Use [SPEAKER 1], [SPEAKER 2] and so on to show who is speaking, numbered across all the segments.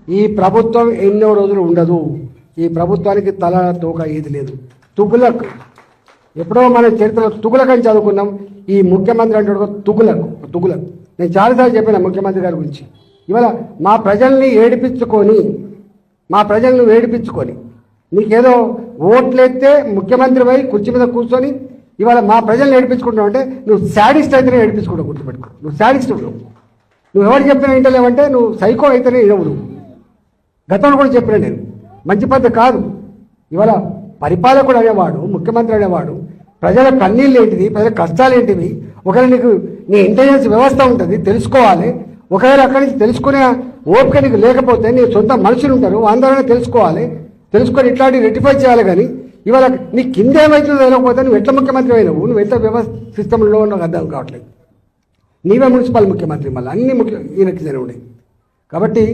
[SPEAKER 1] ఈ ప్రభుత్వం ఎన్నో రోజులు ఉండదు. ఈ ప్రభుత్వానికి తల తోక ఏది లేదు. తుగులక్ ఎప్పుడో మన చరిత్రలో తుగులక్ అని చదువుకున్నాం. ఈ ముఖ్యమంత్రి అంటే తుగులక్. నేను చాలాసార్లు చెప్పిన ముఖ్యమంత్రి గారి గురించి. ఇవాళ మా ప్రజల్ని ఏడిపించుకొని నీకేదో ఓట్లెత్తే ముఖ్యమంత్రి పోయి కుర్చీ మీద కూర్చొని ఇవాళ మా ప్రజల్ని ఏడిపించుకుంటున్నావు అంటే నువ్వు శాడిస్ట్ అయితేనే ఏడిపించుకుంటావు. గుర్తుపెట్టుకో, నువ్వు శాడిస్ట్. నువ్వు ఎవరు చెప్పినా వింటలేవంటే నువ్వు సైకో అయితేనే ఇవ్వడు. గతంలో కూడా చెప్పినా నేను మంచి పద్ధతి కాదు. ఇవాళ పరిపాలకుడు అనేవాడు, ముఖ్యమంత్రి అనేవాడు ప్రజల కన్నీళ్ళు ఏంటిది, ప్రజల కష్టాలు ఏంటివి, ఒకవేళ నీకు నీ ఇంటెలిజెన్స్ వ్యవస్థ ఉంటుంది తెలుసుకోవాలి. ఒకవేళ అక్కడి నుంచి తెలుసుకునే ఓపిక నీకు లేకపోతే నీ సొంత మనుషులు ఉంటారు, అందరూ తెలుసుకొని ఇట్లాంటి రెక్టిఫై చేయాలి. కానీ ఇవాళ నీ కింద ఏమవుతుందో తెలియకపోతే నువ్వు ఎట్లా ముఖ్యమంత్రి అయినావు, నువ్వు ఎట్లా వ్యవస్థ సిస్టంలో నాకు అర్థం కావట్లేదు. నీవే మున్సిపల్ ముఖ్యమంత్రి, మళ్ళీ అన్ని ఈయనకి జరిగినాయి. కాబట్టి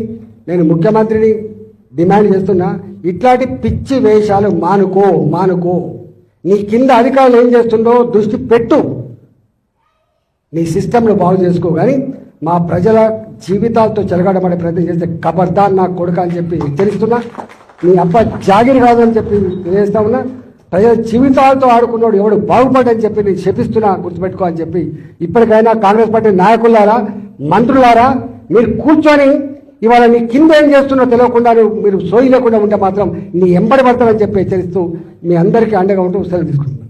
[SPEAKER 1] నేను ముఖ్యమంత్రిని డిమాండ్ చేస్తున్నా, ఇట్లాంటి పిచ్చి వేషాలు మానుకో. నీ కింద అధికారులు ఏం చేస్తుందో దృష్టి పెట్టు, నీ సిస్టంను బాగు చేసుకో. కానీ మా ప్రజల జీవితాలతో చెలగాటపడే ప్రయత్నం చేస్తే ఖబర్దార్ నా కొడుక అని చెప్పి హెచ్చరిస్తున్నా. నీ అబ్బ జాగిరి కాదని చెప్పి తెలియజేస్తా ఉన్నా. ప్రజల జీవితాలతో ఆడుకున్నాడు ఎవడు బాగుపడని చెప్పి నేను శపిస్తున్నా, గుర్తుపెట్టుకో అని చెప్పి. ఇప్పటికైనా కాంగ్రెస్ పార్టీ నాయకులారా, మంత్రులారా, మీరు కూర్చొని ఇవాళ నీ కింద ఏం చేస్తున్నా తెలియకుండా మీరు సోయి లేకుండా ఉంటే మాత్రం నీ ఎంబడి పడతామని చెప్పి హెచ్చరిస్తూ మీ అందరికీ అండగా ఉంటూ సెలవు తీసుకుంటున్నాను.